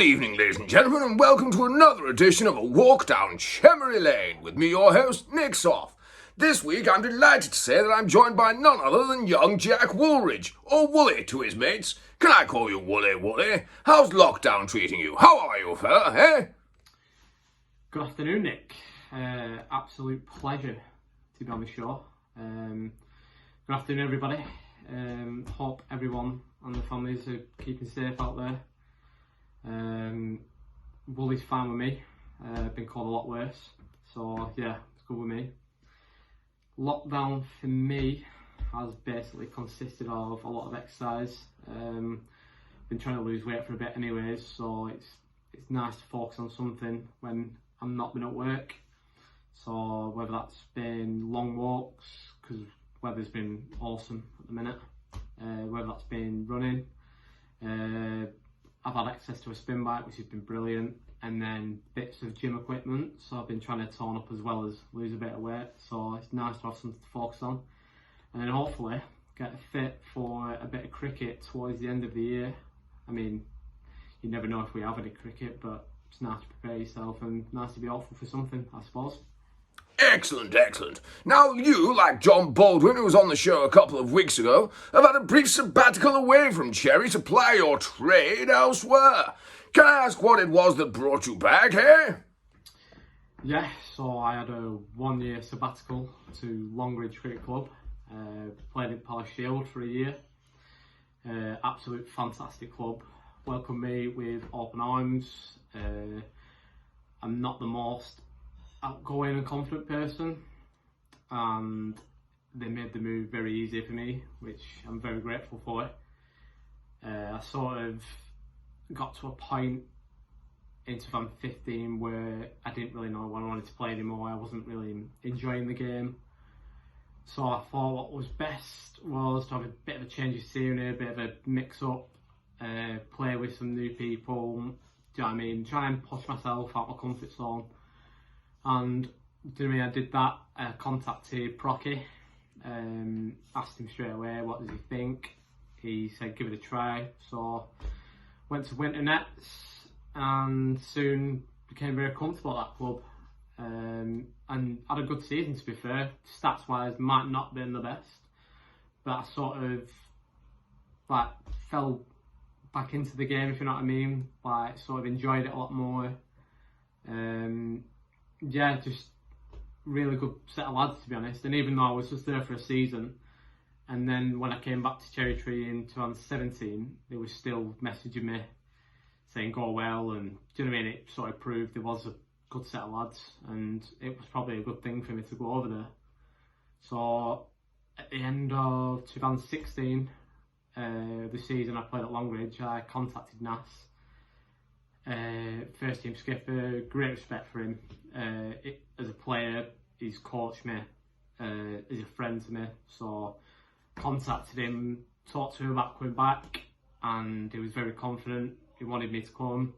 Good evening, ladies and gentlemen, and welcome to another edition of A Walk Down Chemory Lane with me, your host, Nick Soff. This week, I'm delighted to say that I'm joined by none other than young Jack Woolridge, or Wooly to his mates. Can I call you Wooly, Wooly? How's lockdown treating you? How are you, fella, eh? Good afternoon, Nick. Absolute pleasure to be on the show. Good afternoon, everybody. Hope everyone and their families are keeping safe out there. Wooly's fine with me. Been called a lot worse, so yeah, it's good with me. Lockdown for me has basically consisted of a lot of exercise. Been trying to lose weight for a bit anyways, so it's nice to focus on something when I'm not been at work. So whether that's been long walks, because weather's been awesome at the minute, whether that's been running, I've had access to a spin bike, which has been brilliant, and then bits of gym equipment, so I've been trying to tone up as well as lose a bit of weight, so it's nice to have something to focus on, and then hopefully get fit for a bit of cricket towards the end of the year. I mean, you never know if we have any cricket, but it's nice to prepare yourself and nice to be hopeful for something, I suppose. Excellent, excellent. Now you, like John Baldwin, who was on the show a couple of weeks ago, have had a brief sabbatical away from Cherry to ply your trade elsewhere. Can I ask what it was that brought you back, eh? Yeah, so I had a 1 year sabbatical to Longridge Cricket Club. Played in Palace Shield for a year. Absolute fantastic club. Welcomed me with open arms. I'm not the most outgoing and confident person, and they made the move very easy for me, which I'm very grateful for. I sort of got to a point in 2015 where I didn't really know when I wanted to play anymore. I wasn't really enjoying the game, so I thought what was best was to have a bit of a change of scenery, a bit of a mix up, play with some new people, do you know what I mean, try and push myself out of my comfort zone. And do you know what I mean? I did that. I contacted Procky, asked him straight away, what does he think? He said, give it a try. So went to Winter Nets and soon became very comfortable at that club. And had a good season, to be fair. Stats wise, might not have been the best, but I sort of fell back into the game, if you know what I mean. Sort of enjoyed it a lot more. Yeah, just really good set of lads, to be honest. And even though I was just there for a season, and then when I came back to Cherry Tree in 2017, they were still messaging me saying go well, and do you know what I mean? It sort of proved there was a good set of lads, and it was probably a good thing for me to go over there. So at the end of 2016, the season I played at Longridge, I contacted Nas. First team skipper, great respect for him. As a player, he's coached me, he's a friend to me, so contacted him, talked to him about coming back, and he was very confident. He wanted me to come.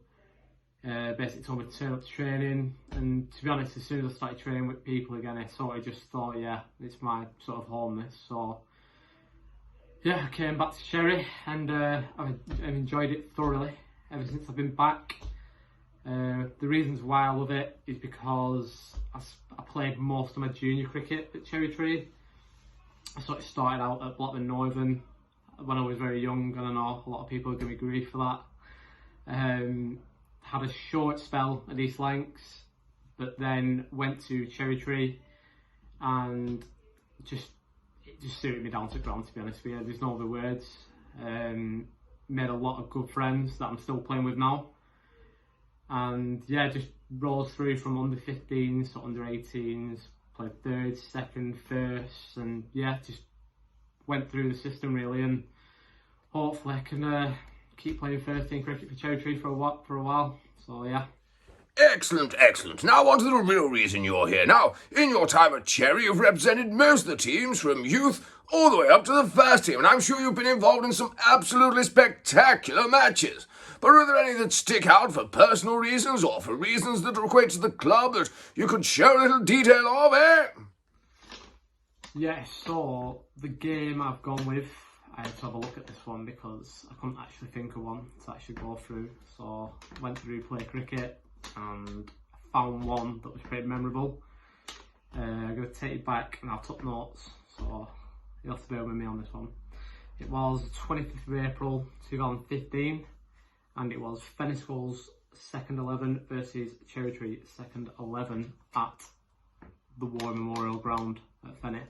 Basically told me to turn up to training, and to be honest, as soon as I started training with people again, I sort of just thought, yeah, it's my sort of home this. So yeah, I came back to Cherry, and I've enjoyed it thoroughly ever since I've been back. The reasons why I love it is because I played most of my junior cricket at Cherry Tree. I sort of started out at Blackburn Northern when I was very young, and I know a lot of people are going to give me grief for that. Had a short spell at East Lancs, but then went to Cherry Tree, and it just suited me down to the ground, to be honest with you. There's no other words. Made a lot of good friends that I'm still playing with now, and yeah, just rose through from under 15s to under 18s, played third, second, first, and yeah, just went through the system really, and hopefully I can keep playing first team cricket for Cherry Tree for a while. So yeah. Excellent, excellent. Now on to the real reason you're here. Now, in your time at Cherry, you've represented most of the teams from youth all the way up to the first team, and I'm sure you've been involved in some absolutely spectacular matches. But are there any that stick out for personal reasons or for reasons that equate to the club that you could show a little detail of, eh? Yeah, so the game I've gone with, I had to have a look at this one because I couldn't actually think of one to actually go through. So I went through Play Cricket and found one that was pretty memorable. I'm going to take it back and I took notes, so you'll have to bear with me on this one. It was 25th of April 2015 and it was Feniscowles second 11 versus Chemory second 11 at the War Memorial Ground at Fenny.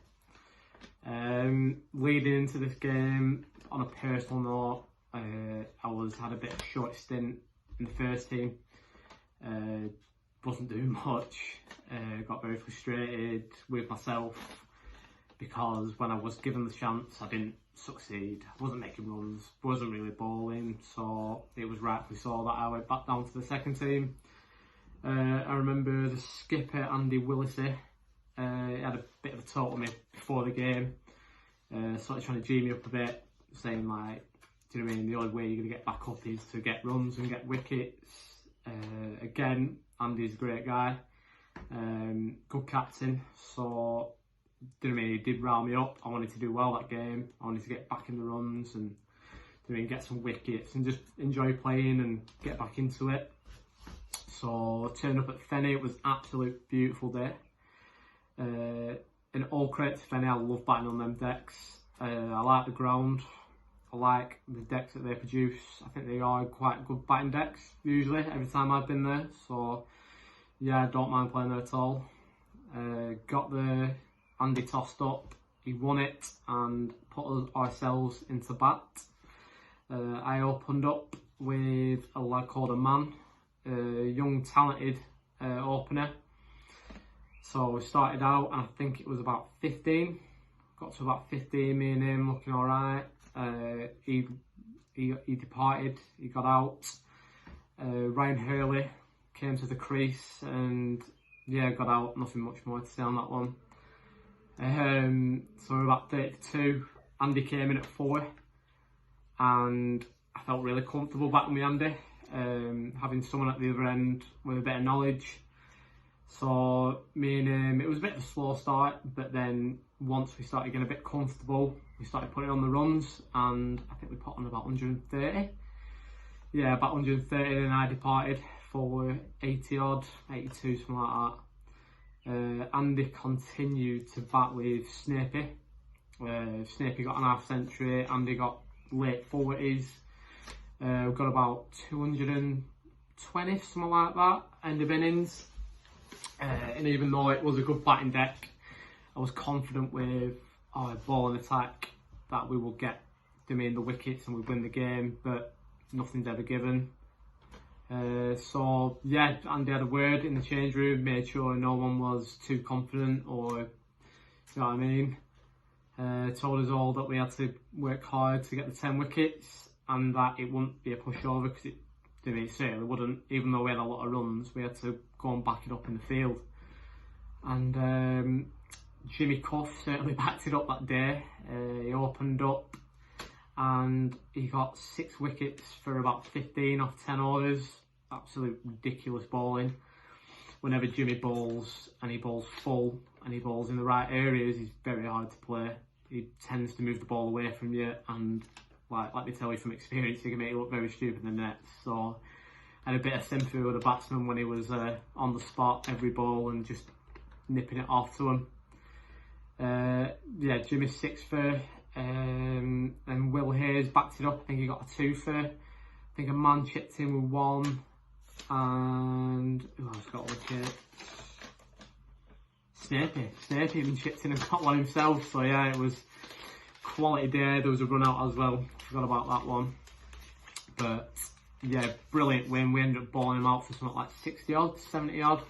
Leading into this game, on a personal note, I had a bit of a short stint in the first team. Wasn't doing much. Got very frustrated with myself because when I was given the chance, I didn't succeed. I wasn't making runs, wasn't really bowling, so it was rightfully so that I went back down to the second team. I remember the skipper, Andy Willisey, he had a bit of a talk with me before the game, sort of trying to G me up a bit, saying like, do you know what I mean, the only way you're going to get back up is to get runs and get wickets. Again, Andy's a great guy, good captain, so do you know what I mean, he did rile me up. I wanted to do well that game, I wanted to get back in the runs and do you know what I mean, get some wickets and just enjoy playing and get back into it. So I turned up at Fenny, it was an absolute beautiful day. In all credit to Fenny, I love batting on them decks. I like the ground, I like the decks that they produce. I think they are quite good batting decks usually every time I've been there, so yeah, I don't mind playing there at all. Got the Andy tossed up, he won it and put ourselves into bat. I opened up with a lad called a man, a young talented opener. So we started out and I think it was about 15. Got to about 15, me and him looking alright. He departed, he got out. Ryan Hurley came to the crease and yeah, got out. Nothing much more to say on that one. So we're about 32. Andy came in at 4 and I felt really comfortable batting with Andy, having someone at the other end with a bit of knowledge. So me and him, it was a bit of a slow start, but then once we started getting a bit comfortable, we started putting on the runs and I think we put on about 130. Yeah, about 130, and I departed for 80 odd, 82, something like that. Andy continued to bat with Snapey. Snapey got an half century, Andy got late 40s. We've got about 220, something like that, end of innings. And even though it was a good batting deck, I was confident with our ball and attack that we will get the wickets and we win the game, but nothing's ever given. So yeah, Andy had a word in the change room, made sure no one was too confident or, you know what I mean. Told us all that we had to work hard to get the 10 wickets and that it wouldn't be a pushover because it certainly wouldn't. Even though we had a lot of runs, we had to go and back it up in the field. And Jimmy Cuff certainly backed it up that day. He opened up and he got 6 wickets for about 15 off 10 orders. Absolute ridiculous bowling. Whenever Jimmy bowls and he bowls full and he bowls in the right areas, he's very hard to play. He tends to move the ball away from you, and let me tell you from experience, he can make it look very stupid in the nets. So I had a bit of sympathy with the batsman when he was on the spot every ball and just nipping it off to him. Yeah, Jimmy's 6 for, and Will Hayes backed it up. I think he got a 2 for. I think a man chipped in with 1, and who else got a wicket? Snapey even chipped in and got one himself. So yeah, it was quality day. There was a run out as well. Forgot about that one. But yeah, brilliant win. We ended up bowling him out for something like 60 odd, 70 odd.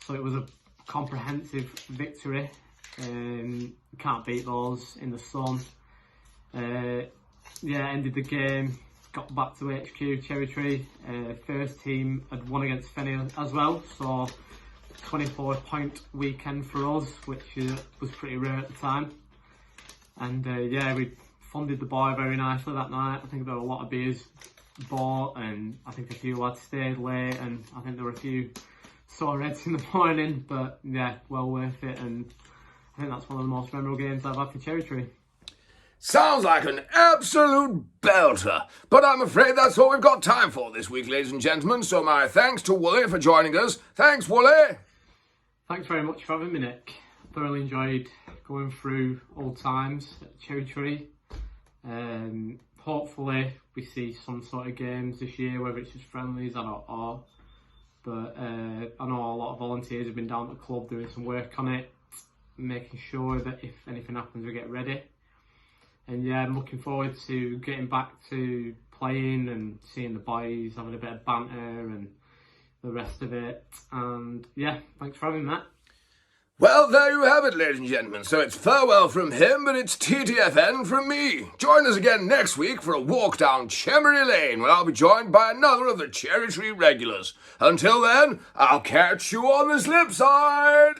So it was a comprehensive victory. Can't beat those in the sun. Yeah, ended the game. Got back to HQ, Cherry Tree. First team had won against Fenny as well. So 24-point weekend for us, which was pretty rare at the time. And yeah, we funded the bar very nicely that night. I think there were a lot of beers bought, and I think a few lads stayed late, and I think there were a few sore heads in the morning, but yeah, well worth it. And I think that's one of the most memorable games I've had for Cherry Tree. Sounds like an absolute belter. But I'm afraid that's all we've got time for this week, ladies and gentlemen. So my thanks to Wooly for joining us. Thanks, Wooly. Thanks very much for having me, Nick. Thoroughly enjoyed going through old times at Cherry Tree. Hopefully we see some sort of games this year, whether it's just friendlies, I don't know. But I know a lot of volunteers have been down at the club doing some work on it, making sure that if anything happens we get ready. And yeah, I'm looking forward to getting back to playing and seeing the boys, having a bit of banter and the rest of it. And yeah, thanks for having me, Matt. Well, there you have it, ladies and gentlemen. So it's farewell from him, but it's TTFN from me. Join us again next week for a walk down Chemory Lane, where I'll be joined by another of the Cherry Tree regulars. Until then, I'll catch you on the slip side.